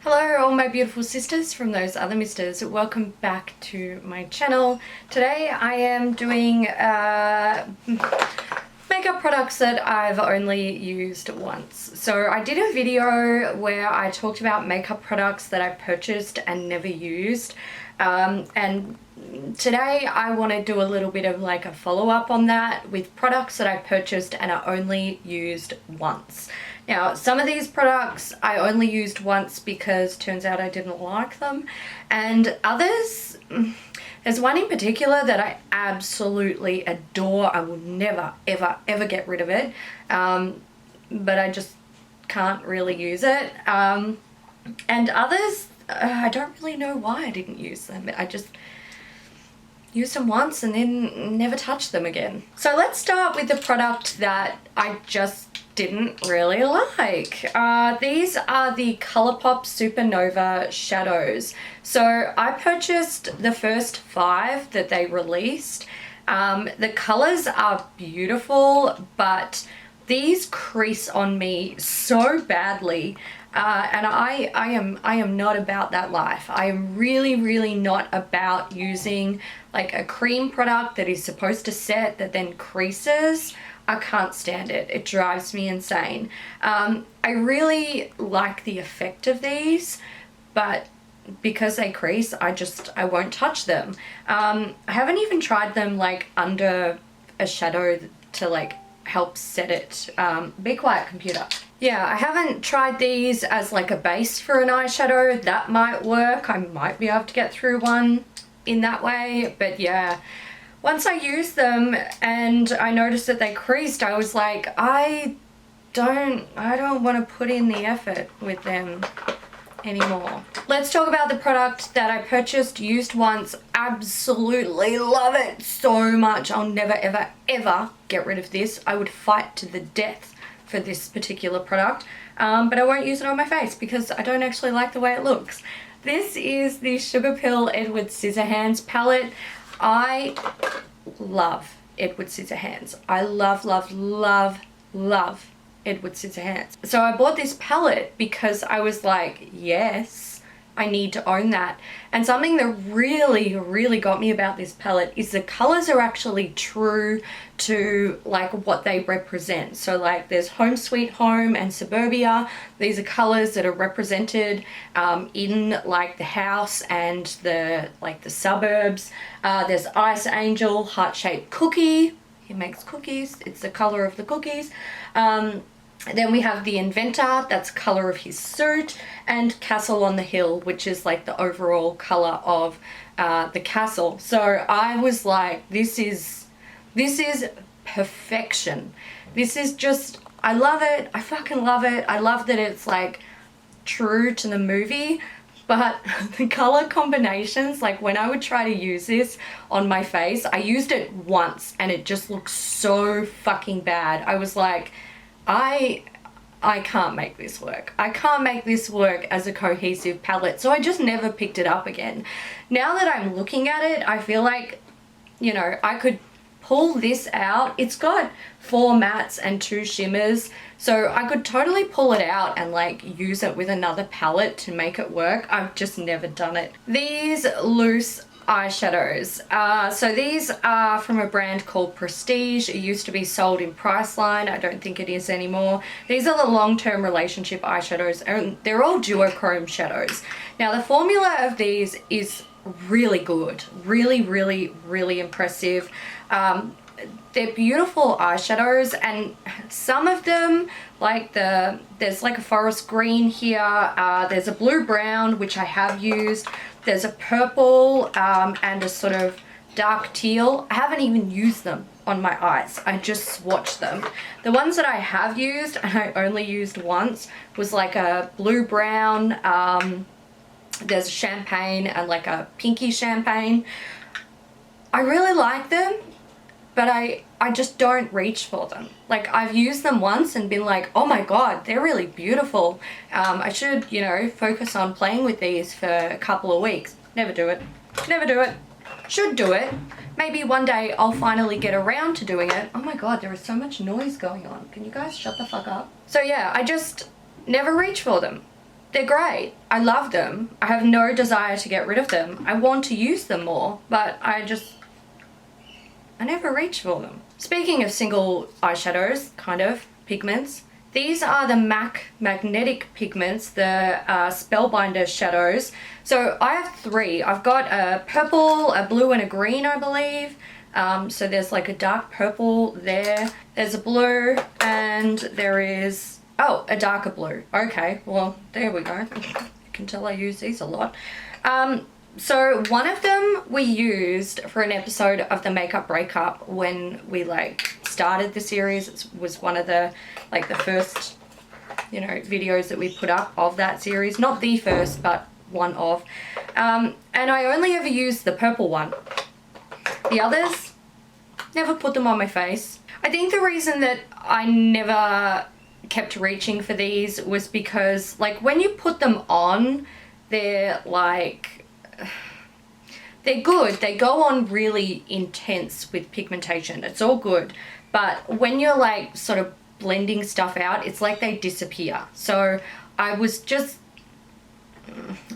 Hello all my beautiful sisters from those other misters, welcome back to my channel. Today I am doing makeup products that I've only used once. So I did a video where I talked about makeup products that I purchased and never used, and today I want to do a little bit of like a follow-up on that with products that I purchased and I only used once. Now, some of these products I only used once because turns out I didn't like them, and others, there's one in particular that I absolutely adore. I will never ever get rid of it, but I just can't really use it, and others I don't really know why I didn't use them. I just used them once and then never touched them again. So let's start with the product that I just didn't really like. These are the Colourpop Supernova shadows. So I purchased the first 5 that they released. The colors are beautiful, but these crease on me so badly, and I am not about that life. I am really not about using like a cream product that is supposed to set that then creases. I can't stand it. It drives me insane. I really like the effect of these, but because they crease, I won't touch them. I haven't even tried them like under a shadow to like help set it. Be quiet, computer. Yeah, I haven't tried these as like a base for an eyeshadow. That might work. I might be able to get through one in that way, but yeah. Once I used them and I noticed that they creased, I was like, I don't want to put in the effort with them anymore. Let's talk about the product that I purchased, used once, absolutely love it so much. I'll never ever get rid of this. I would fight to the death for this particular product, but I won't use it on my face because I don't actually like the way it looks. This is the Sugarpill Edward Scissorhands palette. I love Edward Scissorhands. I love Edward Scissorhands. So I bought this palette because I was like, yes, I need to own that. And something that really got me about this palette is the colors are actually true to like what they represent. So like there's Home Sweet Home and Suburbia. These are colors that are represented in like the house and the suburbs. There's Ice Angel, heart-shaped cookie. He makes cookies. It's the color of the cookies. Then we have the Inventor, that's color of his suit, and Castle on the Hill, which is like the overall color of the castle. So I was like, this is perfection. This is just, I love it. I fucking love it. I love that it's like true to the movie, but the color combinations, like when I would try to use this on my face, I used it once and it just looks so fucking bad. I was like, I can't make this work. I can't make this work as a cohesive palette. So I just never picked it up again. Now that I'm looking at it, I feel like, you know, I could pull this out. It's got 4 mattes and 2 shimmers. So I could totally pull it out and like use it with another palette to make it work. I've just never done it. These loose eyeshadows. So these are from a brand called Prestige. It used to be sold in Priceline. I don't think it is anymore. These are the long-term relationship eyeshadows, and they're all duochrome shadows. Now the formula of these is really good. Really impressive. They're beautiful eyeshadows, and some of them, like there's like a forest green here, there's a blue brown which I have used, there's a purple and a sort of dark teal. I haven't even used them on my eyes, I just swatched them. The ones that I have used and I only used once was like a blue brown, there's a champagne and like a pinky champagne. I really like them, but I just don't reach for them. Like I've used them once and been like, oh my god, they're really beautiful. I should, you know, focus on playing with these for a couple of weeks. Never do it. Never do it. Should do it. Maybe one day I'll finally get around to doing it. Oh my god, there is so much noise going on. Can you guys shut the fuck up? So yeah, I just never reach for them. they're great. I love them. I have no desire to get rid of them. I want to use them more, but I never reach for them. Speaking of single eyeshadows, kind of, pigments, these are the MAC magnetic pigments, the Spellbinder shadows. So I have 3. I've got a purple, a blue, and a green, I believe. So there's like a dark purple there. There's a blue, and there is, oh, a darker blue. Okay, well, there we go. You can tell I use these a lot. So one of them we used for an episode of the Makeup Breakup when we like started the series. It was one of the like the first, you know, videos that we put up of that series. Not the first, but one of. And I only ever used the purple one. The others, never put them on my face. I think the reason that I never kept reaching for these was because like when you put them on, they're like, they're good. They go on really intense with pigmentation. It's all good. But when you're like sort of blending stuff out, it's like they disappear. So I was just,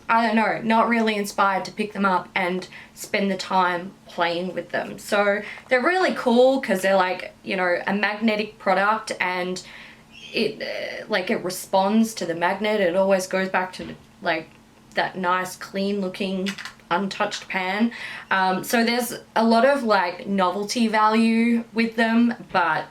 I don't know, not really inspired to pick them up and spend the time playing with them. So they're really cool because they're like, you know, a magnetic product, and it like it responds to the magnet. It always goes back to like that nice clean looking untouched pan. So there's a lot of like novelty value with them, but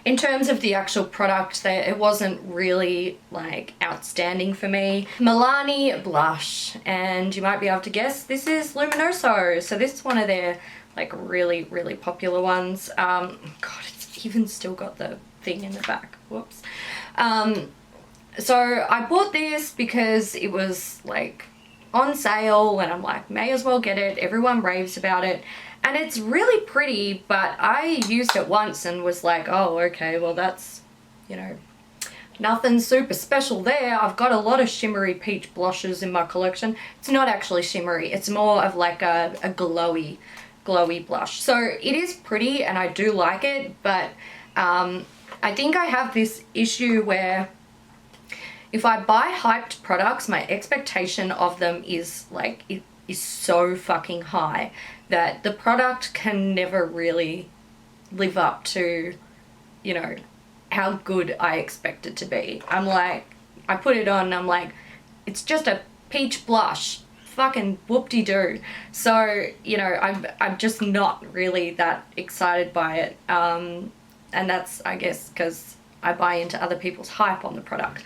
in terms of the actual product, it wasn't really like outstanding for me. Milani Blush, and you might be able to guess, this is Luminoso. So this is one of their like really, really popular ones. God, it's even still got the thing in the back. Whoops. So I bought this because it was like on sale and I'm like, may as well get it. Everyone raves about it. And it's really pretty, but I used it once and was like, oh, okay, well that's, you know, nothing super special there. I've got a lot of shimmery peach blushes in my collection. It's not actually shimmery. It's more of like a glowy blush. So it is pretty and I do like it, but I think I have this issue where if I buy hyped products, my expectation of them is like, it is so fucking high that the product can never really live up to, you know, how good I expect it to be. I'm like, I put it on and I'm like, it's just a peach blush, fucking whoop-de-doo. So, you know, I'm just not really that excited by it. And that's, I guess, because I buy into other people's hype on the product.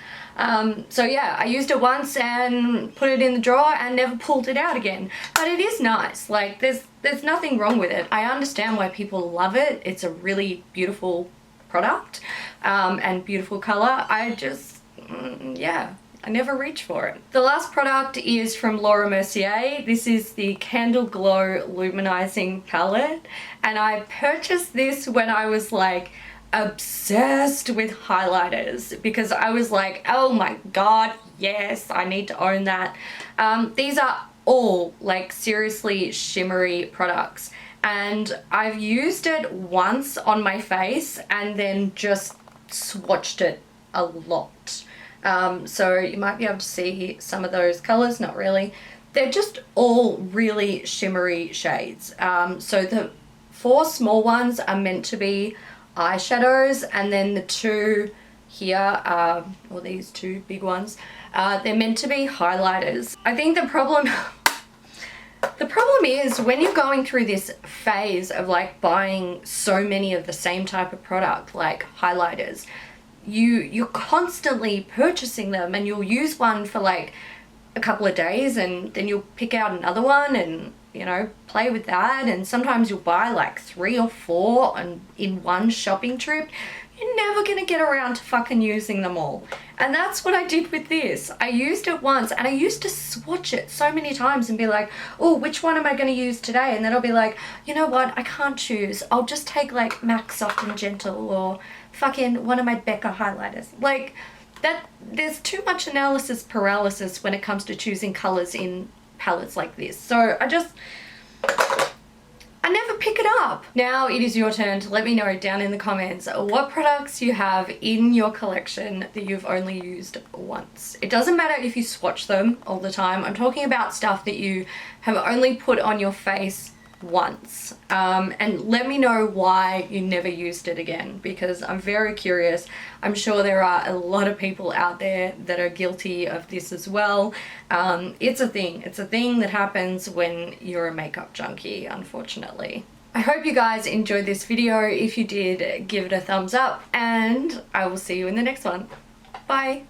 So yeah, I used it once and put it in the drawer and never pulled it out again. But it is nice. Like, there's nothing wrong with it. I understand why people love it. It's a really beautiful product and beautiful color. I just, yeah, I never reach for it. The last product is from Laura Mercier. This is the Candle Glow Luminizing Palette. And I purchased this when I was like, obsessed with highlighters because I was like, oh my god, yes, I need to own that. These are all like seriously shimmery products, and I've used it once on my face and then just swatched it a lot. So you might be able to see some of those colors, not really. They're just all really shimmery shades. So the 4 small ones are meant to be eyeshadows, and then the 2 here, or these 2 big ones, they're meant to be highlighters. I think the problem is when you're going through this phase of like buying so many of the same type of product, like highlighters, you're constantly purchasing them, and you'll use one for like a couple of days and then you'll pick out another one and, you know, play with that. And sometimes you'll buy like 3 or 4 in one shopping trip. You're never gonna get around to fucking using them all. And that's what I did with this. I used it once and I used to swatch it so many times and be like, oh, which one am I gonna use today? And then I'll be like, you know what, I can't choose. I'll just take like MAC Soft and Gentle or fucking one of my Becca highlighters. Like, that, there's too much analysis paralysis when it comes to choosing colors in palettes like this. So I I never pick it up. Now it is your turn to let me know down in the comments what products you have in your collection that you've only used once. It doesn't matter if you swatch them all the time. I'm talking about stuff that you have only put on your face once, and let me know why you never used it again, because I'm very curious. I'm sure there are a lot of people out there that are guilty of this as well. It's a thing that happens when you're a makeup junkie, unfortunately. I hope you guys enjoyed this video. If you did, give it a thumbs up, and I will see you in the next one. Bye.